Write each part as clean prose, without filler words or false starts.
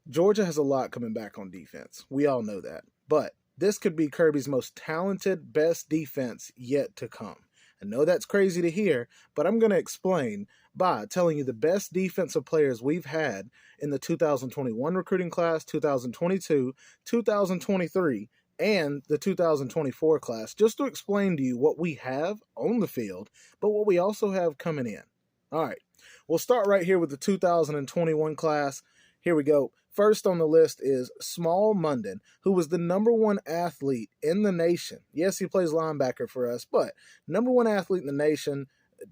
Georgia has a lot coming back on defense. We all know that. But this could be Kirby's most talented, best defense yet to come. I know that's crazy to hear, but I'm going to explain by telling you the best defensive players we've had in the 2021 recruiting class, 2022, 2023, and the 2024 class, just to explain to you what we have on the field, but what we also have coming in. All right, we'll start right here with the 2021 class. Here we go. First on the list is Small Munden, who was the #1 athlete in the nation. Yes, he plays linebacker for us, but #1 athlete in the nation,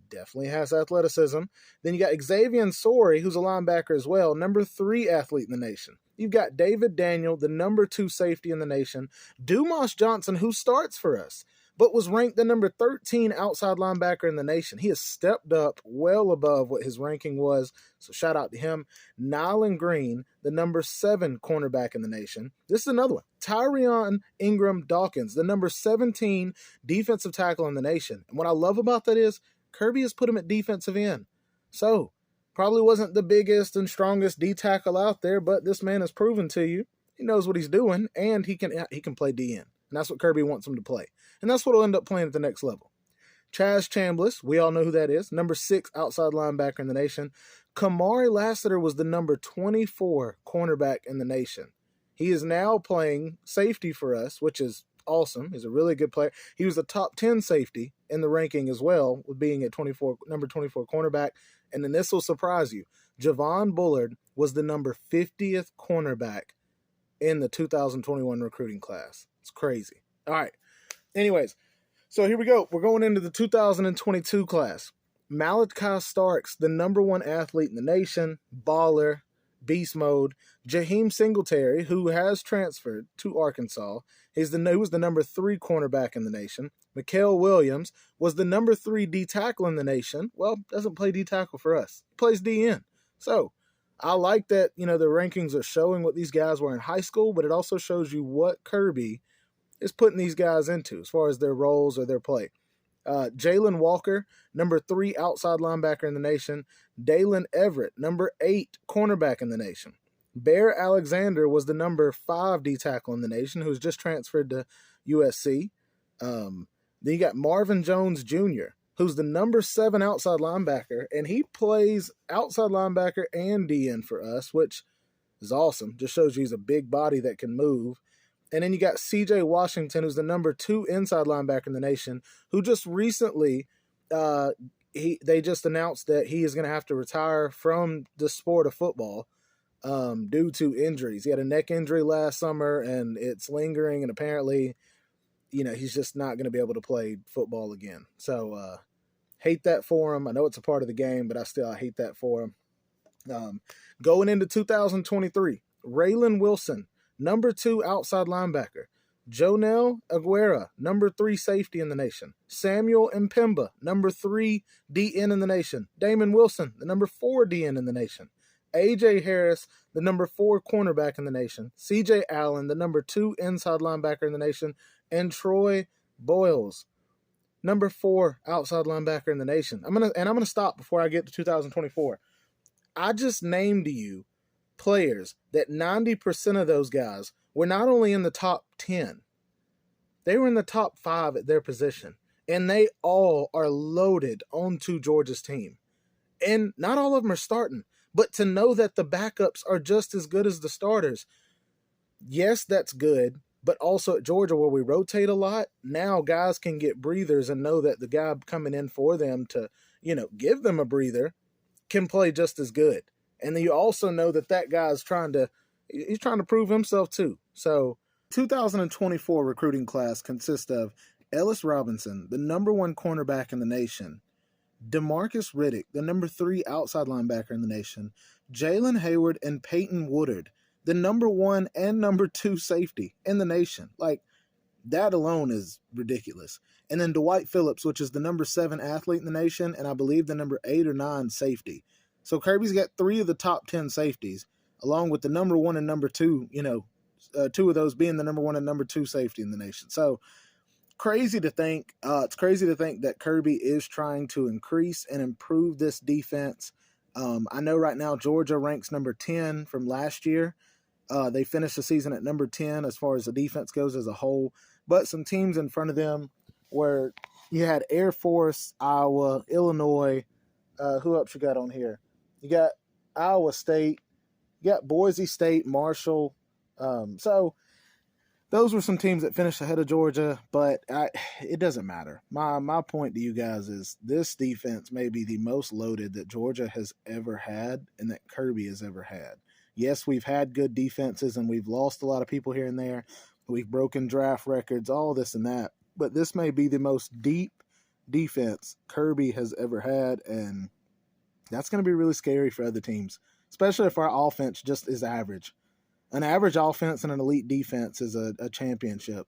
definitely has athleticism. Then you got Xavier Sorey, who's a linebacker as well, #3 athlete in the nation. You've got David Daniel, the #2 safety in the nation. Dumas Johnson, who starts for us, but was ranked the #13 outside linebacker in the nation. He has stepped up well above what his ranking was, so shout out to him. Nyland Green, the #7 cornerback in the nation. This is another one. Tyrion Ingram Dawkins, the #17 defensive tackle in the nation. And what I love about that is Kirby has put him at defensive end. So, probably wasn't the biggest and strongest D tackle out there, but this man has proven to you he knows what he's doing, and he can play DN. And that's what Kirby wants him to play. And that's what he'll end up playing at the next level. Chaz Chambliss, we all know who that is, #6 outside linebacker in the nation. Kamari Lassiter was the #24 cornerback in the nation. He is now playing safety for us, which is awesome. He's a really good player. He was a top 10 safety in the ranking as well, with being a #24 cornerback. And then this will surprise you. Javon Bullard was the #50th cornerback in the 2021 recruiting class. It's crazy. All right. Anyways, so here we go. We're going into the 2022 class. Malachi Starks, the #1 athlete in the nation, baller, beast mode. Jaheim Singletary, who has transferred to Arkansas, he was the #3 cornerback in the nation. Mikael Williams was the #3 D tackle in the nation. Well, doesn't play D tackle for us. He plays DN. So I like that, the rankings are showing what these guys were in high school, but it also shows you what Kirby is putting these guys into as far as their roles or their play. Jalen Walker, #3 outside linebacker in the nation. Dalen Everett, #8 cornerback in the nation. Bear Alexander was the #5 D tackle in the nation, who's just transferred to USC. Then you got Marvin Jones Jr., who's the #7 outside linebacker, and he plays outside linebacker and DN for us, which is awesome. Just shows you he's a big body that can move. And then you got CJ Washington, who's the #2 inside linebacker in the nation, who just recently, they just announced that he is going to have to retire from the sport of football due to injuries. He had a neck injury last summer, and it's lingering, and apparently, he's just not going to be able to play football again. So, hate that for him. I know it's a part of the game, but I hate that for him. Going into 2023, Raylan Wilson, #2 outside linebacker. Jonel Aguera, #3 safety in the nation. Samuel Mpemba, #3 DN in the nation. Damon Wilson, the #4 DN in the nation. AJ Harris, the #4 cornerback in the nation. CJ Allen, the #2 inside linebacker in the nation. And Troy Boyles, #4 outside linebacker in the nation. I'm gonna stop before I get to 2024. I just named to you players that 90% of those guys were not only in the top 10, they were in the top 5 at their position. And they all are loaded onto Georgia's team. And not all of them are starting. But to know that the backups are just as good as the starters, yes, that's good. But also at Georgia, where we rotate a lot, now guys can get breathers and know that the guy coming in for them to, give them a breather can play just as good. And then you also know that guy's trying to prove himself too. So 2024 recruiting class consists of Ellis Robinson, the #1 cornerback in the nation. DeMarcus Riddick, the #3 outside linebacker in the nation. Jalen Hayward and Peyton Woodard, the #1 and #2 safety in the nation. Like, that alone is ridiculous. And then Dwight Phillips, which is the #7 athlete in the nation, and I believe the #8 or 9 safety. So Kirby's got 3 of the top 10 safeties, along with the #1 and #2, 2 of those being the #1 and #2 safety in the nation. So crazy to think. It's crazy to think that Kirby is trying to increase and improve this defense. I know right now Georgia ranks #10 from last year. They finished the season at number 10 as far as the defense goes as a whole. But some teams in front of them where you had Air Force, Iowa, Illinois. Who else you got on here? You got Iowa State. You got Boise State, Marshall. So those were some teams that finished ahead of Georgia, but it doesn't matter. My point to you guys is this defense may be the most loaded that Georgia has ever had and that Kirby has ever had. Yes, we've had good defenses and we've lost a lot of people here and there. We've broken draft records, all this and that. But this may be the most deep defense Kirby has ever had, and that's going to be really scary for other teams, especially if our offense just is average. An average offense and an elite defense is a championship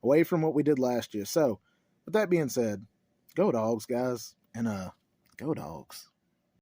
away from what we did last year. So, with that being said, go Dogs, guys, and go Dogs.